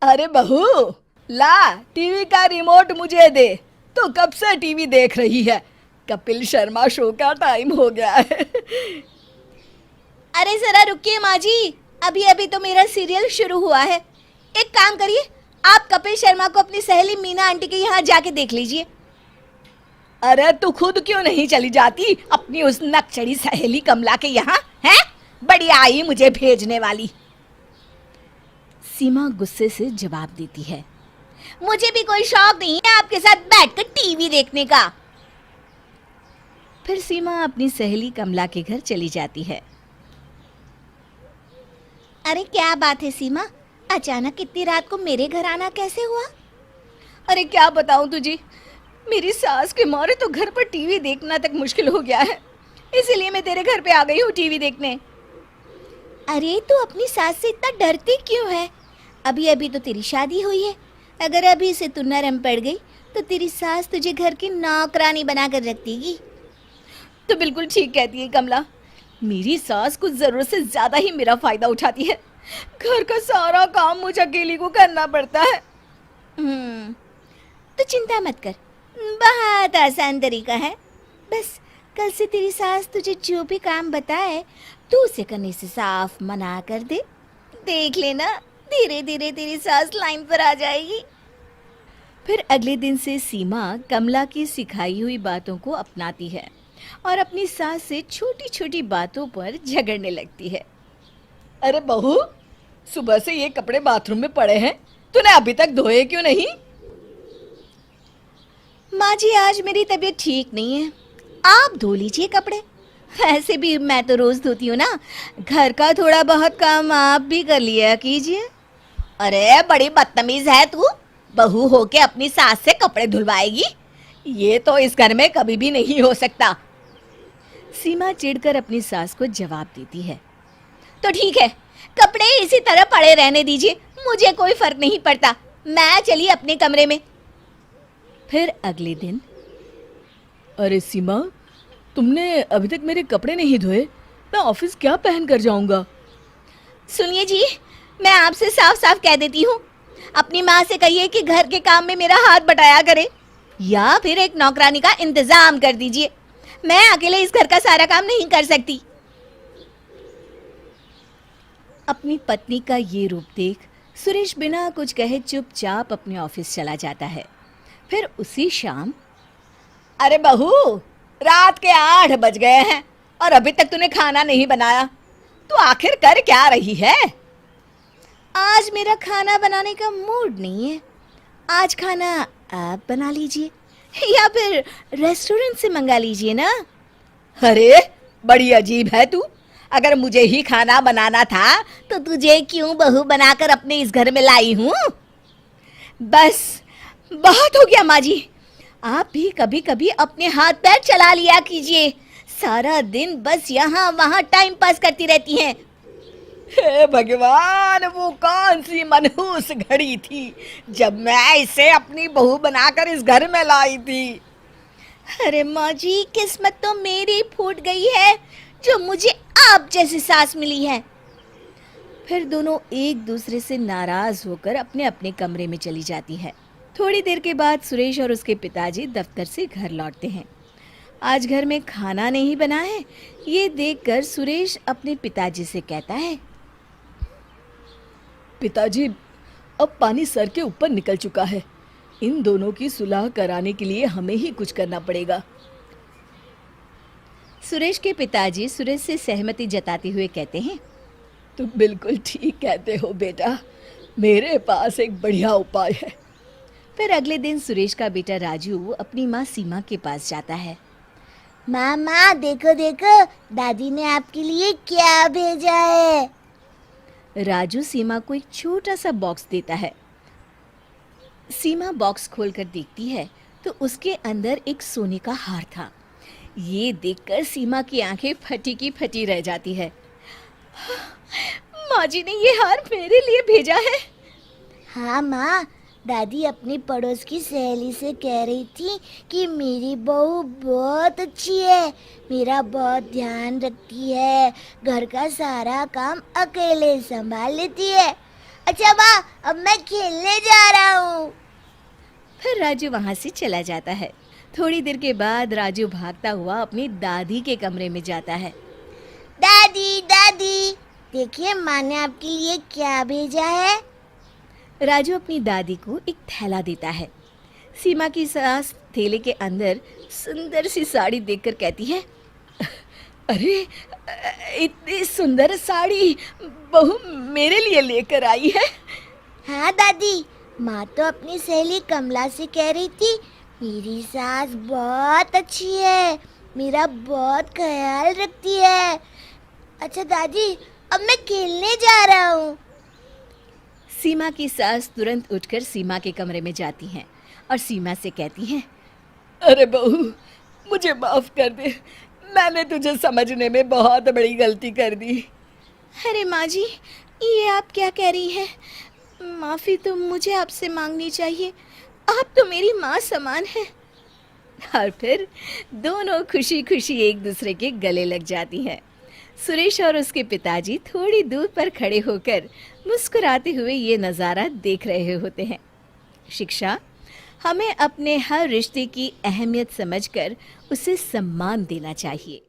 अरे बहू, ला टीवी का रिमोट मुझे दे। तू कब से टीवी देख रही है? कपिल शर्मा शो का टाइम हो गया है। अरे जरा रुकिए माँ जी, अभी अभी तो मेरा सीरियल शुरू हुआ है। एक काम करिए, आप कपिल शर्मा को अपनी सहेली मीना आंटी के यहाँ जाके देख लीजिए। अरे तू खुद क्यों नहीं चली जाती अपनी उस नकचड़ी सहेली कमला के यहाँ? है बड़ी आई मुझे भेजने वाली। सीमा गुस्से से जवाब देती है, मुझे भी कोई शौक नहीं है आपके साथ बैठकर टीवी देखने का। फिर सीमा अपनी सहेली कमला के घर चली जाती है। अरे क्या बात है सीमा, अचानक इतनी रात को मेरे घर आना कैसे हुआ? अरे क्या बताऊं तुझे, मेरी सास के मारे तो घर पर टीवी देखना तक मुश्किल हो गया है, इसीलिए मैं तेरे घर पे आ गई हूँ टीवी देखने। अरे तू अपनी सास से इतना डरती क्यों है? अभी अभी तो तेरी शादी हुई है। अगर अभी से तू नरम पड़ गई तो तेरी सास तुझे घर की नौकरानी बनाकर रख देगी। तो बिल्कुल ठीक कहती है कमला, मेरी सास कुछ जरूरत से ज्यादा ही मेरा फायदा उठाती है। घर का सारा काम मुझे अकेली को करना पड़ता है। तो चिंता मत कर, बहुत आसान तरीका है। बस कल से तेरी सास तुझे जो भी काम बताए तू उसे करने से साफ मना कर दे। देख लेना, धीरे धीरे तेरी सास लाइन पर आ जाएगी। फिर अगले दिन से सीमा कमला की सिखाई हुई बातों को अपनाती है और अपनी सास से छोटी छोटी बातों पर झगड़ने लगती है। अरे बहू, सुबह से ये कपड़े बाथरूम में पड़े हैं, तूने अभी तक धोए क्यों नहीं? माँ जी, आज मेरी तबीयत ठीक नहीं है, आप धो लीजिए कपड़े। ऐसे भी मैं तो रोज धोती हूँ ना, घर का थोड़ा बहुत काम आप भी कर लिया कीजिए। अरे बड़ी बदतमीज है तू, बहू होके अपनी सास से कपड़े धुलवाएगी? ये तो इस घर में कभी भी नहीं हो सकता। सीमा चिढ़कर अपनी सास को जवाब देती है। तो ठीक है, कपड़े इसी तरह पड़े रहने दीजिए, मुझे कोई फर्क नहीं पड़ता। मैं चली अपने कमरे में। फिर अगले दिन। अरे सीमा, तुमने अभी तक मेरे कपड़े नहीं धोए, मैं ऑफिस क्या पहन कर जाऊंगा? सुनिए जी, मैं आपसे साफ साफ कह देती हूँ, अपनी माँ से कहिए कि घर के काम में मेरा हाथ बटाया करे, या फिर एक नौकरानी का इंतजाम कर दीजिए। मैं अकेले इस घर का सारा काम नहीं कर सकती। अपनी पत्नी का ये रूप देख सुरेश बिना कुछ कहे चुपचाप अपने ऑफिस चला जाता है। फिर उसी शाम। अरे बहू, रात के 8 बज गए हैं और अभी तक तूने खाना नहीं बनाया, तू आखिर कर क्या रही है? आज मेरा खाना बनाने का मूड नहीं है, आज खाना आप बना लीजिए या फिर रेस्टोरेंट से मंगा लीजिए ना। अरे बड़ी अजीब है तू, अगर मुझे ही खाना बनाना था तो तुझे क्यों बहू बनाकर अपने इस घर में लाई हूँ? बस बहुत हो गया माँ जी, आप भी कभी कभी अपने हाथ पैर चला लिया कीजिए। सारा दिन बस यहाँ वहाँ टाइम पास करती रहती हैं। हे भगवान, वो कौन सी मनहूस घड़ी थी जब मैं इसे अपनी बहू बनाकर इस घर में लाई थी। अरे माँ जी, किस्मत तो मेरी फूट गई है जो मुझे आप जैसी सास मिली है। फिर दोनों एक दूसरे से नाराज होकर अपने अपने कमरे में चली जाती है। थोड़ी देर के बाद सुरेश और उसके पिताजी दफ्तर से घर लौटते हैं। आज घर में खाना नहीं बना है, ये देखकर सुरेश अपने पिताजी से कहता है। पिताजी, अब पानी सर के ऊपर निकल चुका है, इन दोनों की सुलह कराने के लिए हमें ही कुछ करना पड़ेगा। सुरेश के पिताजी सुरेश से सहमति जताते हुए कहते हैं। तुम बिल्कुल ठीक कहते हो बेटा, मेरे पास एक बढ़िया उपाय है। फिर अगले दिन सुरेश का बेटा राजू अपनी माँ सीमा के पास जाता है। मामा देखो देखो, दादी ने आपके लिए क्या भेजा है। राजू सीमा को एक छोटा सा बॉक्स देता है। सीमा बॉक्स खोलकर देखती है तो उसके अंदर एक सोने का हार था। ये देखकर सीमा की आंखें फटी की फटी रह जाती है। माँ जी ने ये हार मेरे लिए भेजा है। हाँ माँ, दादी अपनी पड़ोस की सहेली से कह रही थी कि मेरी बहू बहुत अच्छी है, मेरा बहुत ध्यान रखती है, घर का सारा काम अकेले संभाल लेती है। अच्छा माँ, अब मैं खेलने जा रहा हूँ। फिर राजू वहां से चला जाता है। थोड़ी देर के बाद राजू भागता हुआ अपनी दादी के कमरे में जाता है। दादी दादी, देखिए माँ ने आपके लिए क्या भेजा है। राजू अपनी दादी को एक थैला देता है। सीमा की सास थैले के अंदर सुंदर सी साड़ी देखकर कहती है, अरे इतनी सुंदर साड़ी बहू मेरे लिए लेकर आई है। हाँ दादी, माँ तो अपनी सहेली कमला से कह रही थी मेरी सास बहुत अच्छी है, मेरा बहुत ख्याल रखती है। अच्छा दादी, अब मैं खेलने जा रहा हूँ। सीमा की सास तुरंत उठकर सीमा के कमरे में जाती हैं और सीमा से कहती हैं, अरे बहू मुझे माफ कर दे, मैंने तुझे समझने में बहुत बड़ी गलती कर दी। अरे माँ जी, ये आप क्या कह रही हैं? माफ़ी तो मुझे आपसे मांगनी चाहिए, आप तो मेरी माँ समान हैं। और फिर दोनों खुशी खुशी एक दूसरे के गले लग जाती हैं। सुरेश और उसके पिताजी थोड़ी दूर पर खड़े होकर मुस्कुराते हुए ये नज़ारा देख रहे होते हैं। शिक्षा, हमें अपने हर रिश्ते की अहमियत समझकर उसे सम्मान देना चाहिए।